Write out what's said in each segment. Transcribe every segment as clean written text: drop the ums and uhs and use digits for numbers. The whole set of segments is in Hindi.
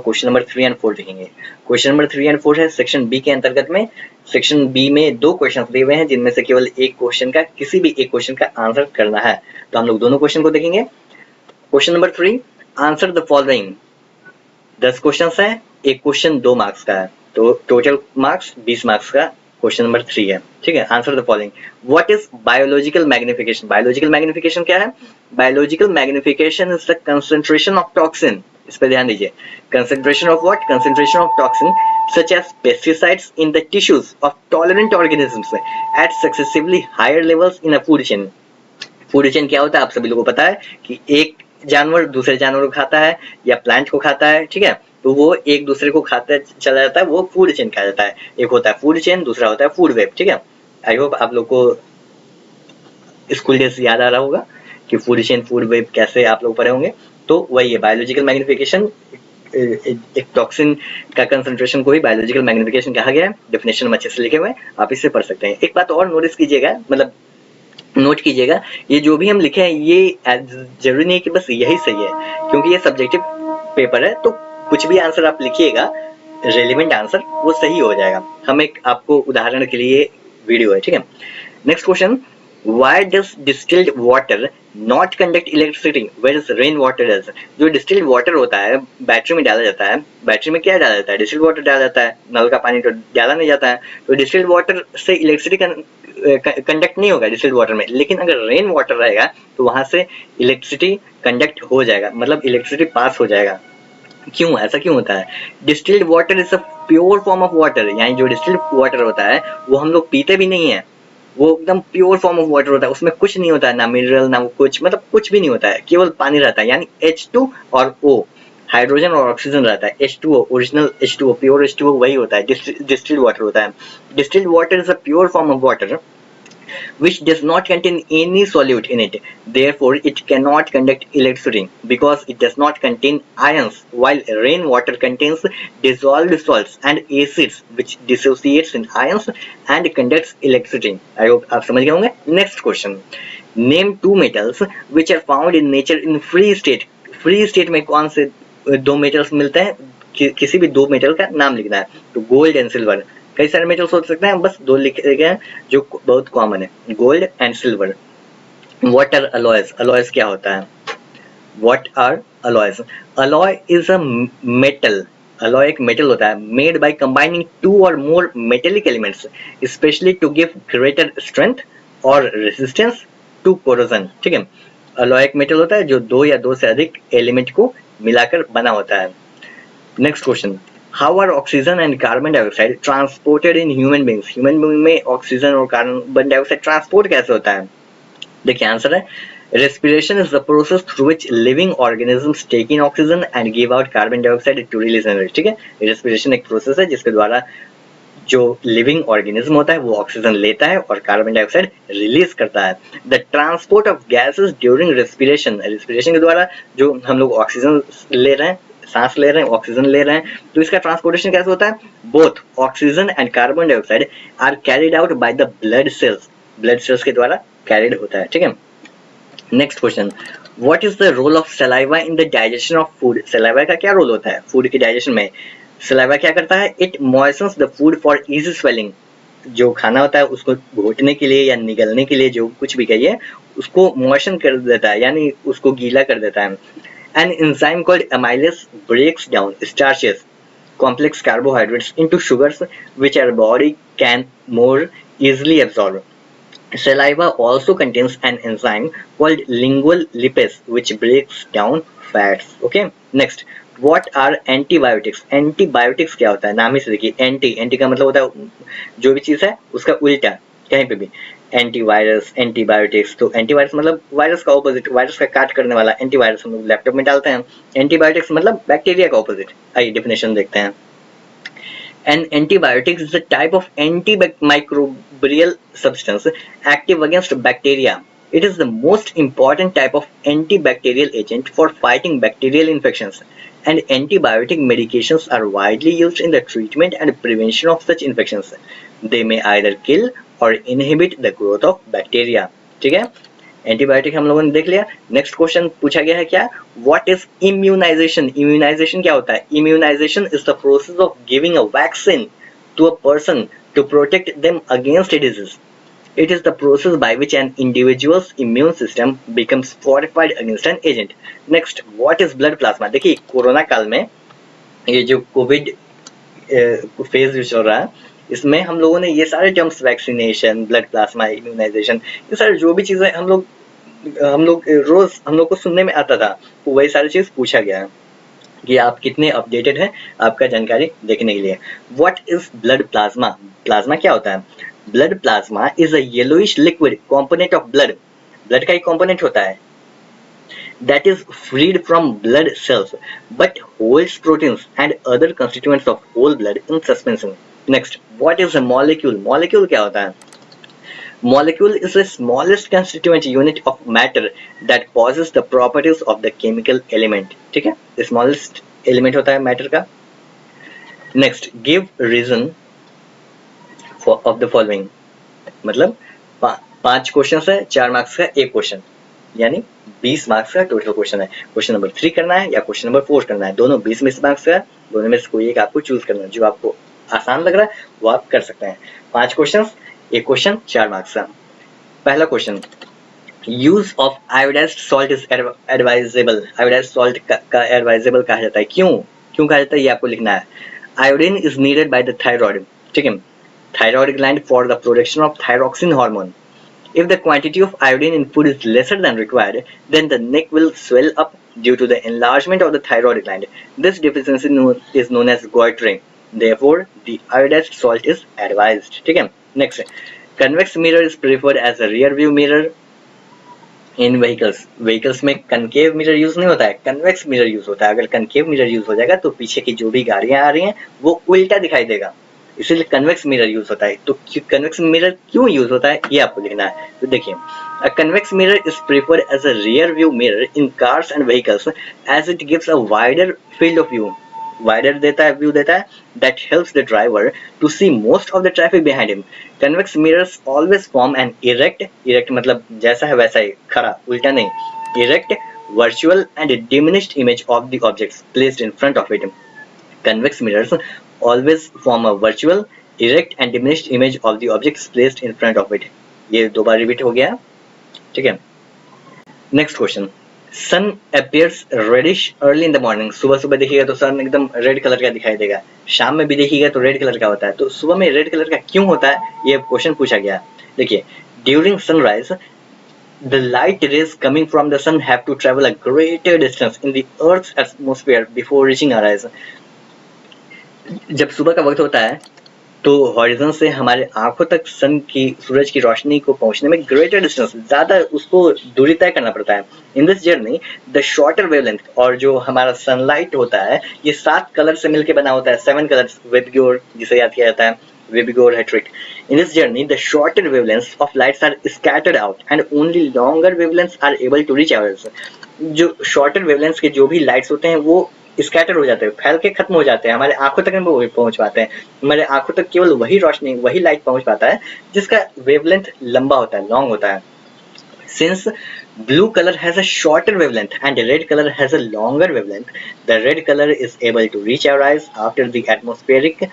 क्वेश्चन नंबर 3 एंड 4 देखेंगे। क्वेश्चन नंबर 3 एंड 4 है सेक्शन बी के अंतर्गत में। सेक्शन बी में 2 क्वेश्चन दिए हुए हैं जिनमें से केवल एक क्वेश्चन का किसी भी एक क्वेश्चन का आंसर करना है। तो हम लोग दोनों क्वेश्चन को देखेंगे। Question number 3, answer the following. 10 question है, एक क्वेश्चन 2 मार्क्स का है, तो टोटल मार्क्स 20 मार्क्स का क्वेश्चन नंबर 3 है। ठीक है, answer the following. What is biological magnification? Biological magnification क्या है? Biological magnification is the concentration of toxin. इस पे ध्यान दीजिए। Concentration of what? Concentration of toxin such as pesticides in the tissues of tolerant organisms at successively higher levels in a food chain. Food chain क्या होता है आप सभी लोगों को पता है कि एक जानवर दूसरे जानवर को खाता है या प्लांट को खाता है। ठीक है, तो वो एक दूसरे को खाता चला जाता है, वो फूड चेन कहा जाता है। एक होता है फूड चेन, दूसरा होता है फूड वेब। ठीक है, आई होप आप लोग को स्कूल डेज याद आ रहा होगा कि फूड चेन फूड वेब कैसे आप लोग पढ़े होंगे। तो वही है बायोलॉजिकल मैग्निफिकेशन। एक टॉक्सिन का कंसंट्रेशन को ही बायोलॉजिकल मैग्निफिकेशन कहा गया है। डेफिनेशन में अच्छे से लिखे हुए हैं, आप इससे पढ़ सकते हैं। एक बात और नोटिस कीजिएगा, मतलब नोट कीजिएगा, ये जो भी हम लिखे हैं ये जरूरी नहीं है कि बस यही सही है, क्योंकि ये सब्जेक्टिव पेपर है। तो कुछ भी आंसर आप लिखिएगा, रेलिवेंट आंसर, वो सही हो जाएगा। हम एक आपको उदाहरण के लिए वीडियो है। ठीक है, next question, why does distilled water not conduct electricity whereas rain water does? जो distilled water होता है बैटरी में डाला जाता है। बैटरी में क्या डाला जाता है? distilled water डाला जाता है। नल का पानी तो डाला नहीं जाता है, तो distilled water से इलेक्ट्रिसिटी कंडक्ट नहीं होगा distilled water में। लेकिन अगर रेन वाटर रहेगा तो वहां से इलेक्ट्रिसिटी कंडक्ट हो जाएगा, मतलब इलेक्ट्रिसिटी पास हो जाएगा। क्यों, ऐसा क्यों होता है? Distilled water is a pure form of water, यानी जो डिस्टिल्ड वाटर होता है वो हम लोग पीते भी नहीं है, वो एकदम प्योर फॉर्म ऑफ वाटर होता है। उसमें कुछ नहीं होता है, ना मिनरल ना कुछ, मतलब कुछ भी नहीं होता है, केवल पानी रहता है। यानी H2 और O, हाइड्रोजन और ऑक्सीजन रहता है। H2O, original H2O, pure H2O वही होता है, डिस्टिल्ड वाटर होता है। Distilled water is a pure form of water which does not contain any solute in it. Therefore, it cannot conduct electricity because it does not contain ions, while rainwater contains dissolved salts and acids which dissociates in ions and conducts electricity. I hope आप समझ गए होंगे। Next question. Name two metals which are found in nature in free state. Free state में कौन से दो मेटल्स मिलते हैं? किसी भी दो मेटल का नाम लिखना है, तो गोल्ड एंड सिल्वर। कई सारे मेटल्स हो सकते हैं, बस दो लिखे गए हैं जो बहुत कॉमन है, gold and silver. What are alloys? Alloys क्या होता है? What are alloys? Alloy is a metal. Alloy एक मेटल होता है मेड बाय कंबाइनिंग टू और more metallic elements specially to give greater strength और रेजिस्टेंस टू कोरोजन। ठीक है, अलॉय एक मेटल होता है जो दो या दो से अधिक एलिमेंट को मिलाकर बना होता है। Next question, how are oxygen and carbon dioxide transported in human beings? Human being में ऑक्सीजन और कार्बन डाइऑक्साइड ट्रांसपोर्ट कैसे होता है? देखिए आंसर है, respiration is the process through which living organisms take in oxygen and give out carbon dioxide to release energy. ठीक है, respiration एक प्रोसेस है जिसके द्वारा जो लिविंग ऑर्गेनिज्म होता है वो ऑक्सीजन लेता है और कार्बन डाइऑक्साइड रिलीज करता है। The transport of gases during respiration, respiration के द्वारा जो हम लोग ऑक्सीजन ले रहे हैं, सांस ले रहे हैं, ऑक्सीजन ले रहे हैं, तो इसका ट्रांसपोर्टेशन कैसे होता है? Both oxygen and carbon dioxide are carried out by the blood cells, blood cells के द्वारा कैरिड होता है। ठीक है, next question, what is the role of saliva in the digestion of food? Saliva का क्या रोल होता है फूड के डाइजेशन में? सलाइवा क्या करता है? It moistens the food for easy swallowing. जो खाना होता है उसको घोटने के लिए या निगलने के लिए, जो कुछ भी कहिए, उसको मॉइस्चन कर देता है, यानी उसको गीला कर देता है। An enzyme called amylase breaks down starches, complex carbohydrates into sugars which our body can more easily absorb. Saliva also contains an enzyme called lingual lipase which breaks down fats. Okay, next, what are antibiotics? Antibiotics क्या होता है? नाम ही से देखिए, एंटी, एंटी का मतलब होता है जो भी चीज है उसका उल्टा, कहीं पे भी। एंटीवायरस, एंटीबायोटिक्स, तो एंटीवायरस मतलब वायरस का ऑपोजिट, वायरस का काट करने वाला एंटीवायरस हम लोग लैपटॉप में डालते हैं। एंटीबायोटिक्स मतलब बैक्टीरिया का ऑपोजिट। आइए डेफिनेशन देखते हैं। An antibiotic is a type of antimicrobial substance active against bacteria. It is the most important type of antibacterial agent for fighting bacterial infections, and antibiotic medications are widely used in the treatment and prevention of such infections. They may either kill or inhibit the growth of bacteria. ठीक है, एंटीबायोटिक हम लोगों ने देख लिया। नेक्स्ट क्वेश्चन पूछा गया है क्या, व्हाट इज इम्यूनाइजेशन। इम्यूनाइजेशन क्या होता है, immunisation is the process of giving a vaccine to a person to protect them against a disease. It is the process by which an individual's immune system becomes fortified against an agent. Next, what is blood plasma? देखिए कोरोना काल में ये जो कोविड फेज जो चल रहा है, इसमें हम लोगों ने ये सारे terms vaccination, blood plasma, immunisation, ये सारे जो भी चीजें हम लोग रोज हम लोग को सुनने में आता था, तो वही सारी चीज पूछा गया है कि आप कितने अपडेटेड हैं आपका जानकारी देखने के लिए। What is blood plasma? Plasma क्या होता है? Blood plasma is a yellowish liquid component of blood. Blood का एक कंपोनेंट होता है that is freed from blood cells but holds proteins and other constituents of whole blood in suspension. Next, what is a molecule? Molecule क्या होता है? Molecule is the smallest constituent unit of matter that possesses the properties of the chemical element. ठीक है, smallest element होता है matter का। Next, give reason of the following. मतलब 5 क्वेश्चन है, 4 मार्क्स का एक क्वेश्चन, यानी 20 मार्क्स का टोटल क्वेश्चन है। क्वेश्चन नंबर 3 करना है या क्वेश्चन नंबर 4 करना है, दोनों 20 मार्क्स का, दोनों में से कोई एक आपको चूज करना है। जो आपको आसान लग रहा है वो आप कर सकते हैं। 5 क्वेश्चन, एक क्वेश्चन, 4 मार्क्स का। पहला question, use of iodised salt is advisable. Iodised salt का एडवाइजेबल कहा जाता है, क्यों कहा जाता है ये आपको लिखना है। Iodine is needed by the thyroid, ठीक है, thyroid gland for the production of thyroxine hormone. If the quantity of iodine in food is lesser than required, then the neck will swell up due to the enlargement of the thyroid gland. This deficiency is known as goitre. Therefore, the iodized salt is advised. ठीक है। Next, convex mirror is preferred as a rear view mirror in vehicles. Vehicles में concave mirror यूज नहीं होता है, convex mirror यूज होता है। अगर concave mirror यूज हो जाएगा तो पीछे की जो भी गाड़ियां आ रही हैं वो उल्टा दिखाई देगा, इसीलिए कन्वेक्स मिरर यूज होता है। तो कन्वेक्स मिरर क्यों यूज होता है ये आपको लिखना है। तो देखिए, a convex mirror is preferred as a rear view mirror in cars and vehicles as it gives a wider field of view. Wider देता है, व्यू देता है, that helps the driver to see most of the traffic behind him. Convex mirrors always form an erect मतलब जैसा है वैसा ही, खड़ा, उल्टा नहीं, erect virtual and diminished image of the objects placed in front of it. Convex mirrors always form a virtual, erect and diminished image of the objects placed in front of it. ये 2 बार रिपीट हो गया, ठीक है। Next question, sun appears reddish early in the morning. सुबह सुबह देखिएगा तो सन एकदम रेड कलर का दिखाई देगा, शाम में भी देखिएगा तो रेड कलर का होता है। तो सुबह में रेड कलर का क्यों होता है ये क्वेश्चन पूछा गया। देखिए, during sunrise the light rays coming from the sun have to travel a greater distance in the earth's atmosphere before reaching our eyes. जब सुबह का वक्त होता है तो हॉरिजन से हमारे आंखों तक सन की, सूरज की रोशनी को पहुंचने में ग्रेटर डिस्टेंस, ज्यादा उसको दूरी तय करना पड़ता है। इन this journey the shorter wavelength, और जो हमारा सनलाइट होता है ये 7 कलर से मिलकर बना होता है, 7 कलर्स, विबग्योर जिसे याद किया जाता है, विबग्योर हेट्रिक। In this journey the shorter wavelengths of lights are scattered out and only longer wavelengths are able to reach ours. जो शॉर्टर वेवलेंथ्स के जो भी लाइट्स होते हैं वो स्कैटर हो जाते हैं, फैल के खत्म हो जाते हैं, हमारे आंखों तक वो पहुंच पाते हैं। हमारे आंखों तक केवल वही रोशनी, वही लाइट पहुंच पाता है जिसका वेवलेंथ लंबा होता है, लॉन्ग होता है। Since blue color has a shorter wavelength and red color has a longer wavelength, the red color is able to reach our eyes after the atmospheric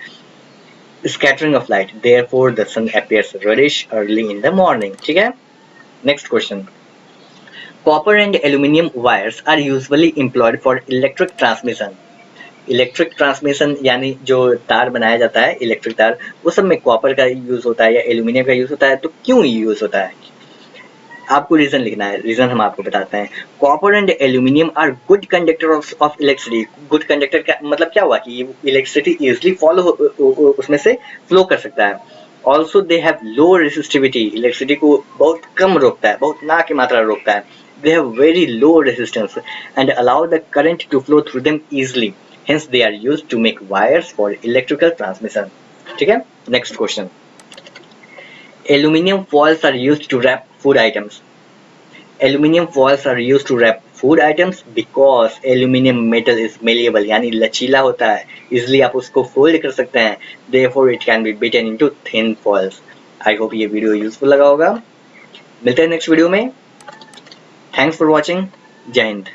scattering of light. Therefore, the sun appears reddish early in the morning. ठीक है? Next question. Copper and aluminium wires are usually employed for electric transmission. Electric transmission यानी जो तार बनाया जाता है, इलेक्ट्रिक तार, वो सब में कॉपर का यूज होता है या एल्यूमिनियम का यूज होता है। तो क्यों यूज होता है आपको रीजन लिखना है, रीजन हम आपको बताते हैं। Copper and aluminium are good conductor of electricity. Good conductor का मतलब क्या हुआ कि इलेक्ट्रिसिटी इजिली फॉलो उसमें से फ्लो कर सकता है। Also they have low resistivity, electricity को बहुत कम रोकता है, बहुत ना की मात्रा रोकता है। They have very low resistance and allow the current to flow through them easily. Hence, they are used to make wires for electrical transmission. ठीक है? Next question. Aluminium foils are used to wrap food items. Aluminium foils are used to wrap food items because aluminium metal is malleable, यानी लचीला होता है, easily आप उसको fold कर सकते हैं. Therefore, it can be beaten into thin foils. I hope ये वीडियो यूजफुल लगा होगा। मिलते हैं नेक्स्ट वीडियो में। Thanks for watching. जय हिंद।